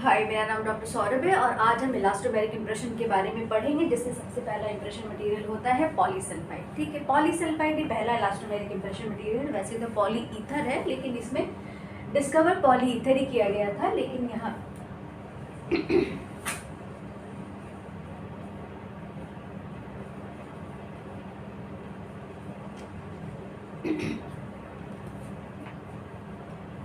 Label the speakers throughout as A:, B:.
A: हाय, मेरा नाम डॉक्टर सौरभ है और आज हम इलास्टोमेरिक इंप्रेशन के बारे में पढ़ेंगे, जिसमें सबसे पहला इंप्रेशन मटेरियल होता है पॉलीसल्फाइड। ठीक है, पॉलीसल्फाइड ही पहला इलास्टोमेरिक इंप्रेशन मटेरियल। वैसे तो पॉली ईथर है, लेकिन इसमें डिस्कवर पॉली ईथर ही किया गया था। लेकिन यहाँ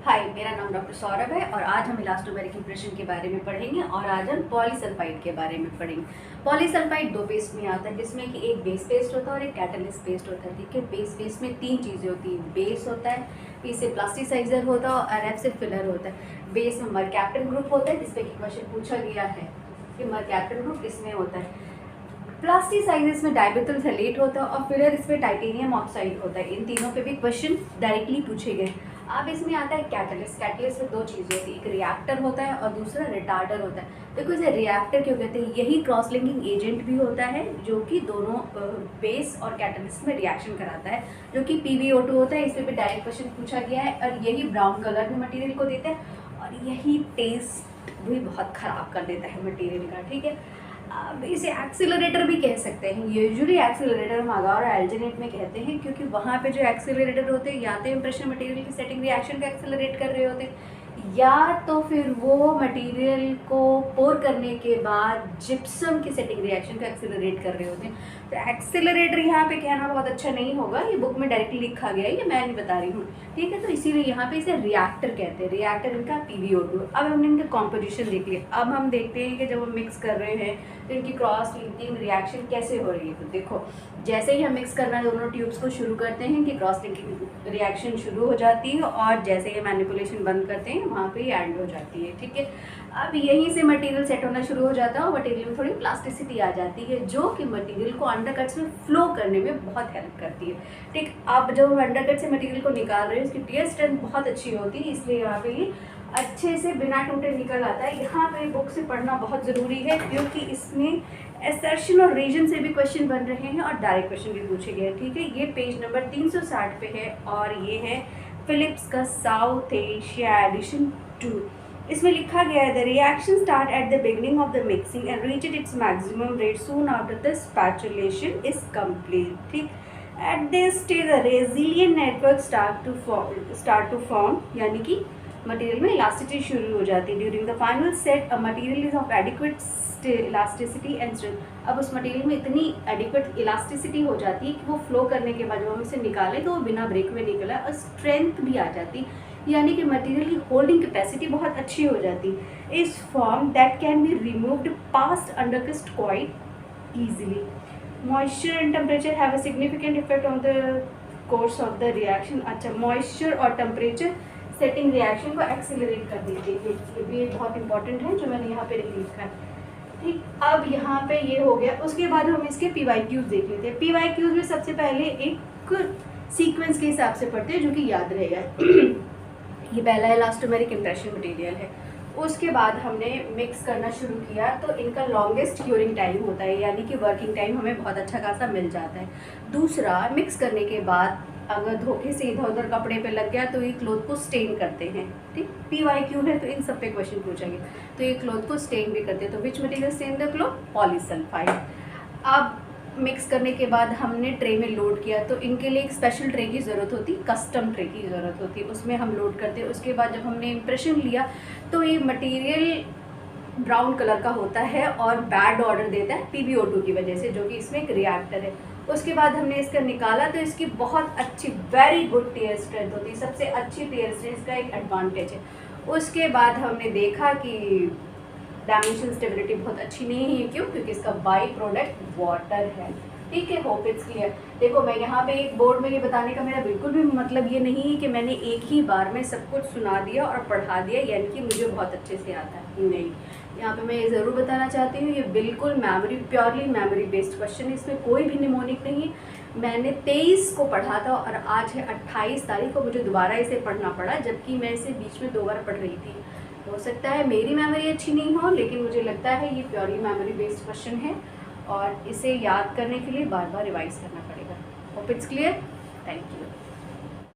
A: हाय, मेरा नाम डॉक्टर सौरभ है और आज हम इलास्टोमेरिक इंप्रेशन के बारे में पढ़ेंगे और आज हम पॉलीसल्फाइड के बारे में पढ़ेंगे। पॉलीसल्फाइड दो पेस्ट में आता है, जिसमें कि एक बेस पेस्ट होता है और एक कैटलिस्ट पेस्ट होता है। ठीक है, बेस पेस्ट में तीन चीज़ें होती हैं। बेस होता है, पी से प्लास्टिसाइजर होता है और आर से फिलर होता है। बेस में मरकैप्टन ग्रुप होता है, जिसपे कि क्वेश्चन पूछा गया है कि मरकैप्टन ग्रुप किसमें होता है। प्लास्टिसाइजर्स में डाइमेथिल सैलेट होता है और फिलर इसमें टाइटेनियम ऑक्साइड होता है। इन तीनों पे भी क्वेश्चन डायरेक्टली पूछे गए। अब इसमें आता है कैटलिस्ट। कैटलिस्ट में दो चीज़ें होती है, एक रिएक्टर होता है और दूसरा रिटार्डर होता है। देखो इसे रिएक्टर क्यों कहते हैं, यही क्रॉस लिंकिंग एजेंट भी होता है जो कि दोनों बेस और कैटलिस्ट में रिएक्शन कराता है, जो कि PbO2 होता है। इस पर भी डायरेक्ट क्वेश्चन पूछा गया है और यही ब्राउन कलर भी मटीरियल को देता है और यही टेस्ट भी बहुत ख़राब कर देता है मटीरियल का। ठीक है, अब इसे एक्सीलरेटर भी कह सकते हैं। यूजुअली एक्सीलरेटर हम अगार और एल्जिनेट में कहते हैं, क्योंकि वहाँ पे जो एक्सीलरेटर होते हैं या तो इंप्रेशन मटेरियल की सेटिंग रिएक्शन को एक्सीलरेट कर रहे होते हैं, या तो फिर वो मटेरियल को पोर करने के बाद जिप्सम की सेटिंग रिएक्शन को एक्सीलरेट कर रहे होते हैं। तो एक्सीलरेटर यहाँ पे कहना बहुत अच्छा नहीं होगा, ये बुक में डायरेक्टली लिखा गया है, ये मैं नहीं बता रही हूँ। ठीक है, तो इसीलिए यहाँ पे इसे रिएक्टर कहते हैं। रिएक्टर इनका PbO2। अब हमने इनका कॉम्पोजिशन देख लिया। अब हम देखते हैं कि जब हम मिक्स कर रहे हैं तो इनकी क्रॉस लिंकिंग रिएक्शन कैसे हो रही है। तो देखो, जैसे ही हम मिक्स करना दोनों ट्यूब्स को शुरू करते हैं कि क्रॉस लिंकिंग रिएक्शन शुरू हो जाती है और जैसे ही मैनिपुलेशन बंद करते हैं वहाँ पे एंड हो जाती है। ठीक है, अब यहीं से मटेरियल सेट होना शुरू हो जाता है और मटेरियल में थोड़ी प्लास्टिसिटी आ जाती है, जो कि मटेरियल को अंडरकट्स में फ्लो करने में बहुत हेल्प करती है। ठीक, अब जब हम अंडरकट से मटेरियल को निकाल रहे हैं, उसकी टियर स्ट्रेंथ बहुत अच्छी होती है, इसलिए यहाँ पे ये अच्छे से बिना टूटे निकल आता है। यहाँ पे बुक से पढ़ना बहुत ज़रूरी है, क्योंकि इसमें एसर्शन और रीजन से भी क्वेश्चन बन रहे हैं और डायरेक्ट क्वेश्चन भी पूछे गए। ठीक है, ये पेज नंबर 360 पे है और ये है फिलिप्स का साउथ एशिया एडिशन 2। इसमें लिखा गया है, the reaction start at the beginning of the mixing and reach its maximum rate soon after the spatulation is complete. ठीक, at this stage a resilient network start to form, यानी कि material में elasticity शुरू हो जाती है। During the final set a material is of adequate elasticity and strength. अब उस मटेरियल में इतनी एडिक्वेट इलास्टिसिटी हो जाती है कि वो फ्लो करने के बाद जब हम इसे निकालें तो वो बिना ब्रेक में निकला और स्ट्रेंथ भी आ जाती है, यानी कि मटेरियल की होल्डिंग कैपेसिटी बहुत अच्छी हो जाती है। Is form that can be removed past undercut quite easily. Moisture and temperature have a significant effect on the course of the reaction. अच्छा, मॉइस्चर और टेम्परेचर सेटिंग रिएक्शन को एक्सीलरेट कर देती है, ये भी बहुत इंपॉर्टेंट है जो मैंने यहाँ पे लिखा है। ठीक, अब यहाँ पे ये हो गया। उसके बाद हम इसके PYQs देख लेते हैं। PYQs में सबसे पहले एक सीक्वेंस के हिसाब से पढ़ते हैं, जो कि याद रहेगा। ये पहला इलास्टोमेरिक इंप्रेशन मटेरियल है। उसके बाद हमने मिक्स करना शुरू किया तो इनका लॉन्गेस्ट क्यूरिंग टाइम होता है, यानी कि वर्किंग टाइम हमें बहुत अच्छा खासा मिल जाता है। दूसरा, मिक्स करने के बाद अगर धोखे से इधर उधर कपड़े पे लग गया तो ये क्लोथ को स्टेन करते हैं। ठीक, PYQ है तो इन सब पे क्वेश्चन पूछेंगे। तो ये क्लोथ को स्टेन भी करते हैं। तो which material stain the cloth? Polysulphide. अब मिक्स करने के बाद हमने ट्रे में लोड किया तो इनके लिए एक स्पेशल ट्रे की ज़रूरत होती है, कस्टम ट्रे की ज़रूरत होती है, उसमें हम लोड करते हैं। उसके बाद जब हमने इम्प्रेशन लिया तो ये मटेरियल ब्राउन कलर का होता है और बैड ऑर्डर देता है PbO2 की वजह से, जो कि इसमें एक रिएक्टर है। उसके बाद हमने इसका निकाला तो इसकी बहुत अच्छी वेरी गुड टियर स्ट्रेंथ होती है, सबसे अच्छी टियर स्ट्रेंथ का एक एडवांटेज है। उसके बाद हमने देखा कि डायमेंशन स्टेबिलिटी बहुत अच्छी नहीं है। क्यों? क्योंकि इसका बाई प्रोडक्ट वाटर है। ठीक है, होप इट्स क्लियर। देखो, मैं यहाँ पे एक बोर्ड में ये बताने का मेरा बिल्कुल भी मतलब ये नहीं है कि मैंने एक ही बार में सब कुछ सुना दिया और पढ़ा दिया, यानी कि मुझे बहुत अच्छे से आता है। नहीं, यहाँ पे मैं ये ज़रूर बताना चाहती हूँ, ये बिल्कुल memory, purely memory based question है, इसमें कोई भी निमोनिक नहीं है। मैंने 23 को पढ़ा था और आज है 28 तारीख को मुझे दोबारा इसे पढ़ना पड़ा, जबकि मैं इसे बीच में 2 बार पढ़ रही थी। हो सकता है मेरी मेमोरी अच्छी नहीं हो, लेकिन मुझे लगता है ये प्योरली मेमोरी बेस्ड क्वेश्चन है और इसे याद करने के लिए बार बार रिवाइज करना पड़ेगा। Hope it's clear. Thank you.